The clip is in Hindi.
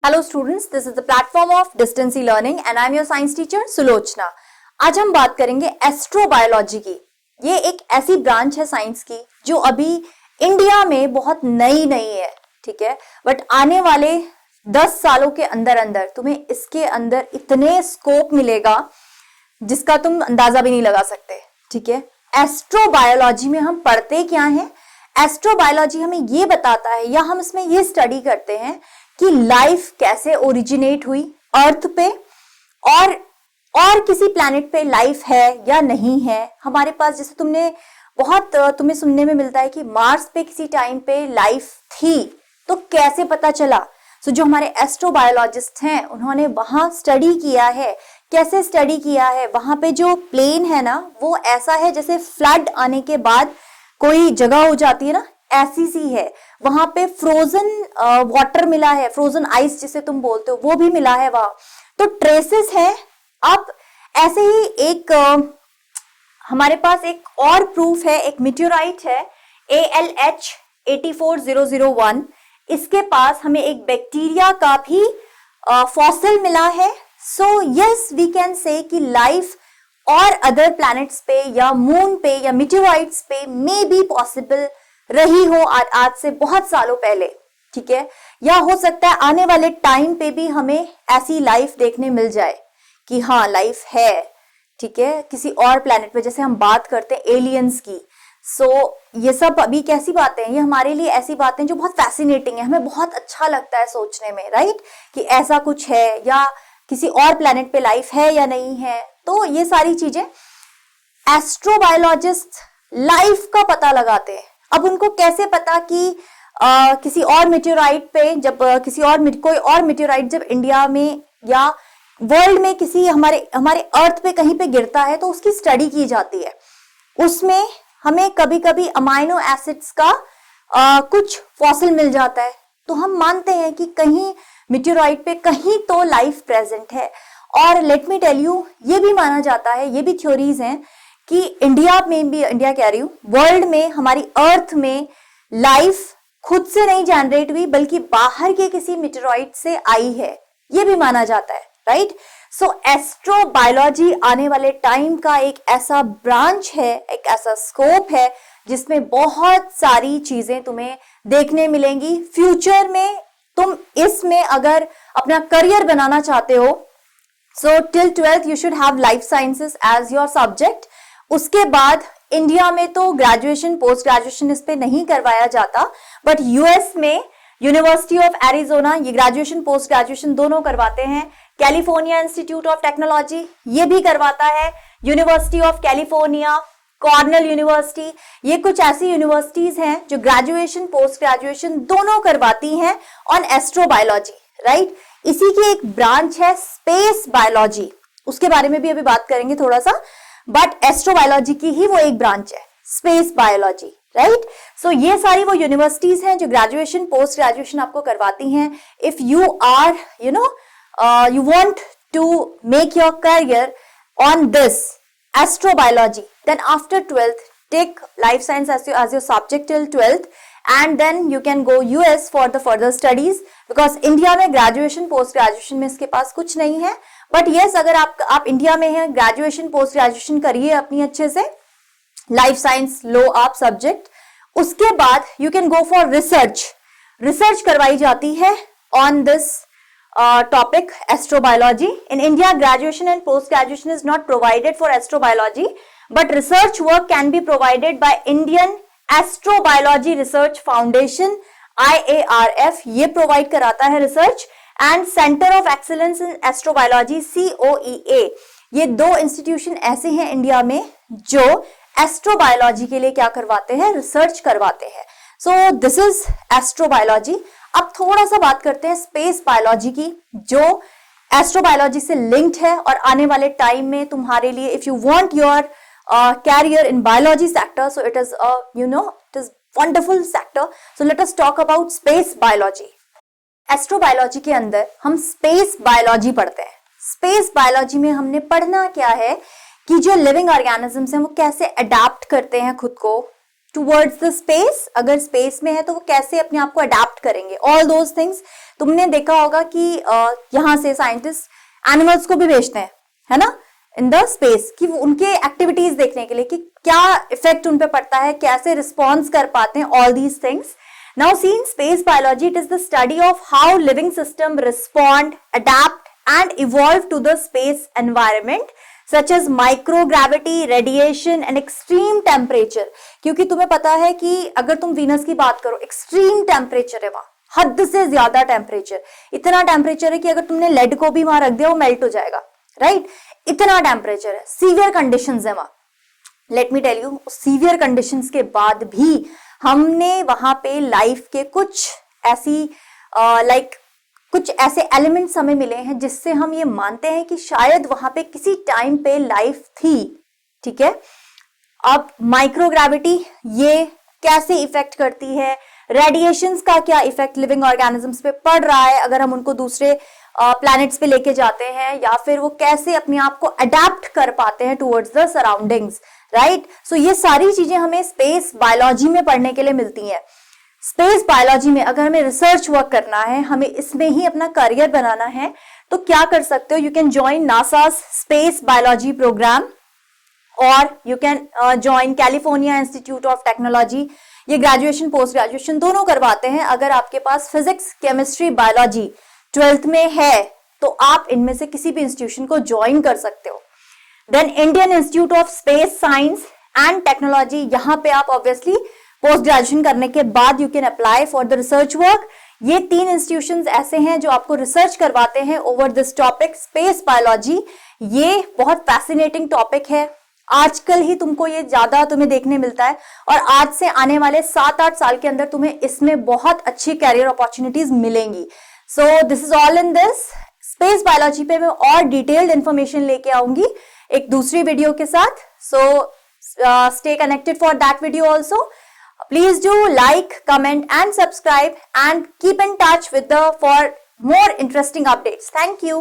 Hello students, this is the platform of distance learning and I am your science teacher Sulochana. आज हम बात करेंगे एस्ट्रोबायोलॉजी की। ये एक ऐसी ब्रांच है साइंस की जो अभी इंडिया में बहुत नई है, ठीक है, बट आने वाले 10 सालों के अंदर अंदर तुम्हें इसके अंदर इतने स्कोप मिलेगा जिसका तुम अंदाजा भी नहीं लगा सकते, ठीक है। एस्ट्रोबायोलॉजी में हम पढ़ते क्या है? एस्ट्रोबायोलॉजी हमें ये बताता है या हम इसमें ये स्टडी करते हैं कि लाइफ कैसे ओरिजिनेट हुई अर्थ पे और किसी प्लैनेट पे लाइफ है या नहीं है। हमारे पास जैसे तुम्हें सुनने में मिलता है कि मार्स पे किसी टाइम पे लाइफ थी, तो कैसे पता चला? सो जो हमारे एस्ट्रोबायोलॉजिस्ट हैं उन्होंने वहां स्टडी किया है। कैसे स्टडी किया है? वहां पे जो प्लेन है ना वो ऐसा है जैसे फ्लड आने के बाद कोई जगह हो जाती है ना, ऐसी सी है। वहां पे फ्रोजन वाटर मिला है, फ्रोजन आइस जिसे तुम बोलते हो वो भी मिला है वहां, तो ट्रेसेस है। अब ऐसे ही एक हमारे पास एक और प्रूफ है, एक मीटियोराइट है ALH 84001। इसके पास हमें एक बैक्टीरिया का भी फॉसिल मिला है। So yes we can say कि लाइफ और अदर प्लैनेट्स पे या मून पे या मीटियोराइट्स पे मे बी पॉसिबल रही हो आज से बहुत सालों पहले, ठीक है। या हो सकता है आने वाले टाइम पे भी हमें ऐसी लाइफ देखने मिल जाए कि हाँ लाइफ है, ठीक है, किसी और प्लैनेट पे। जैसे हम बात करते हैं एलियंस की, सो ये सब अभी कैसी बातें हैं? ये हमारे लिए ऐसी बातें जो बहुत फैसिनेटिंग है, हमें बहुत अच्छा लगता है सोचने में, राइट, कि ऐसा कुछ है या किसी और प्लैनेट पे लाइफ है या नहीं है। तो ये सारी चीजें एस्ट्रोबायोलॉजिस्ट लाइफ का पता लगाते हैं। अब उनको कैसे पता कि किसी और मीटियोराइट पे जब कोई और मीटियोराइट जब इंडिया में या वर्ल्ड में किसी हमारे अर्थ पे कहीं पे गिरता है तो उसकी स्टडी की जाती है। उसमें हमें कभी कभी अमाइनो एसिड्स का कुछ फॉसिल मिल जाता है, तो हम मानते हैं कि कहीं मीटियोराइट पे कहीं तो लाइफ प्रेजेंट है। और लेट मी टेल यू, ये भी माना जाता है, ये भी थ्योरीज हैं कि इंडिया कह रही हूं, वर्ल्ड में हमारी अर्थ में लाइफ खुद से नहीं जनरेट हुई बल्कि बाहर के किसी मीटेरॉइड से आई है, ये भी माना जाता है, राइट। सो एस्ट्रोबायोलॉजी आने वाले टाइम का एक ऐसा ब्रांच है, एक ऐसा स्कोप है जिसमें बहुत सारी चीजें तुम्हें देखने मिलेंगी फ्यूचर में। तुम इसमें अगर अपना करियर बनाना चाहते हो, so till 12th you should have life sciences as your subject. उसके बाद इंडिया में तो ग्रेजुएशन पोस्ट ग्रेजुएशन इस पे नहीं करवाया जाता, बट यूएस में यूनिवर्सिटी ऑफ एरिजोना ये ग्रेजुएशन पोस्ट ग्रेजुएशन दोनों करवाते हैं। कैलिफोर्निया इंस्टीट्यूट ऑफ टेक्नोलॉजी ये भी करवाता है, university of California, Cornell university, ये कुछ ऐसी यूनिवर्सिटीज हैं जो ग्रेजुएशन पोस्ट ग्रेजुएशन दोनों करवाती हैं ऑन एस्ट्रोबायोलॉजी, राइट। इसी की एक ब्रांच है स्पेस बायोलॉजी, उसके बारे में भी अभी बात करेंगे थोड़ा सा, बट एस्ट्रोबायोलॉजी की ही वो एक ब्रांच है स्पेस बायोलॉजी, राइट। सो ये सारी वो यूनिवर्सिटीज हैं जो ग्रेजुएशन पोस्ट ग्रेजुएशन आपको करवाती हैं। If you are you want to make your career on this astrobiology, then after 12th take life science as your subject till 12th and then you can go US for the further studies, because India में graduation post graduation में इसके पास कुछ नहीं है। बट yes, अगर आप इंडिया में हैं, ग्रेजुएशन पोस्ट ग्रेजुएशन करिए अपनी अच्छे से, लाइफ साइंस लो आप सब्जेक्ट। उसके बाद you can go for research करवाई जाती है on this topic astrobiology. In India, graduation and post graduation is not provided for astrobiology, but research work can be provided by Indian Astrobiology Research Foundation, IARF, ये provide कराता है research, and Center of Excellence in Astrobiology, COEA। ये दो institution ऐसे हैं इंडिया में जो एस्ट्रोबायोलॉजी के लिए क्या करवाते हैं? रिसर्च करवाते हैं। So this is astrobiology. अब थोड़ा सा बात करते हैं स्पेस बायोलॉजी की, जो एस्ट्रोबायोलॉजी से लिंक्ड है और आने वाले टाइम में तुम्हारे लिए, if you want your career in biology sector, so it is it is wonderful sector. So let us talk about space biology. Astrobiology के अंदर हम स्पेस बायोलॉजी पढ़ते हैं। स्पेस बायोलॉजी में हमने पढ़ना क्या है कि जो लिविंग ऑर्गेनिजम्स हैं वो कैसे अडेप्ट करते हैं खुद को टूवर्ड्स द स्पेस, अगर स्पेस में है तो वो कैसे अपने आप को अडेप्ट करेंगे, ऑल दोज थिंग्स। तुमने देखा होगा कि यहाँ से साइंटिस्ट एनिमल्स को भी भेजते हैं, है ना, इन द स्पेस, कि वो उनके एक्टिविटीज देखने के लिए कि क्या इफेक्ट उन पे पड़ता है, कैसे रिस्पॉन्स कर पाते हैं, all these things. Now see in space biology it is the study of how living system respond, adapt and evolve to the space environment such as microgravity, radiation and extreme temperature. क्योंकि तुम्हें पता है कि अगर तुम वीनस की बात करो, एक्सट्रीम टेम्परेचर है वहां, हद से ज्यादा टेम्परेचर, इतना टेम्परेचर है कि अगर तुमने लेड को भी वहां रख दिया वो मेल्ट हो जाएगा, राइट? इतना टेम्परेचर है, सीवियर कंडीशंस है वहां। Let me tell you, severe conditions के बाद भी हमने वहां पे लाइफ के कुछ ऐसी कुछ ऐसे एलिमेंट्स हमें मिले हैं जिससे हम ये मानते हैं कि शायद वहां पे किसी टाइम पे लाइफ थी, ठीक है? अब माइक्रोग्रेविटी ये कैसे इफेक्ट करती है, रेडिएशंस का क्या इफेक्ट लिविंग ऑर्गेनिजम्स पे पड़ रहा है अगर हम उनको दूसरे प्लैनेट्स पे लेके जाते हैं, या फिर वो कैसे अपने आप को अडेप्ट कर पाते हैं टुवर्ड्स द सराउंडिंग्स, राइट? सो ये सारी चीजें हमें स्पेस बायोलॉजी में पढ़ने के लिए मिलती हैं। स्पेस बायोलॉजी में अगर हमें रिसर्च वर्क करना है, हमें इसमें ही अपना करियर बनाना है, तो क्या कर सकते हो? You can join NASA's space biology program, और you can join California Institute of Technology. ये ग्रेजुएशन पोस्ट ग्रेजुएशन दोनों करवाते हैं। अगर आपके पास फिजिक्स, केमिस्ट्री, बायोलॉजी 12th में है तो आप इनमें से किसी भी इंस्टीट्यूशन को ज्वाइन कर सकते हो। Then Indian Institute of Space Science and Technology, यहाँ पे आप ऑब्वियसली पोस्ट ग्रेजुएशन करने के बाद you can apply for the research work. ये 3 इंस्टीट्यूशंस ऐसे हैं जो आपको रिसर्च करवाते हैं over this topic space biology. ये बहुत फैसिनेटिंग टॉपिक है, आजकल ही तुमको ये ज्यादा तुम्हें देखने मिलता है, और आज से आने वाले 7-8 साल के अंदर तुम्हें इसमें बहुत अच्छी कैरियर अपॉर्चुनिटीज मिलेंगी। So this is all in this space biology पे मैं और डिटेल्ड इंफॉर्मेशन लेके आऊंगी एक दूसरी वीडियो के साथ। So stay connected for that video also. Please do like, comment and subscribe and keep in touch with for more interesting updates. Thank you.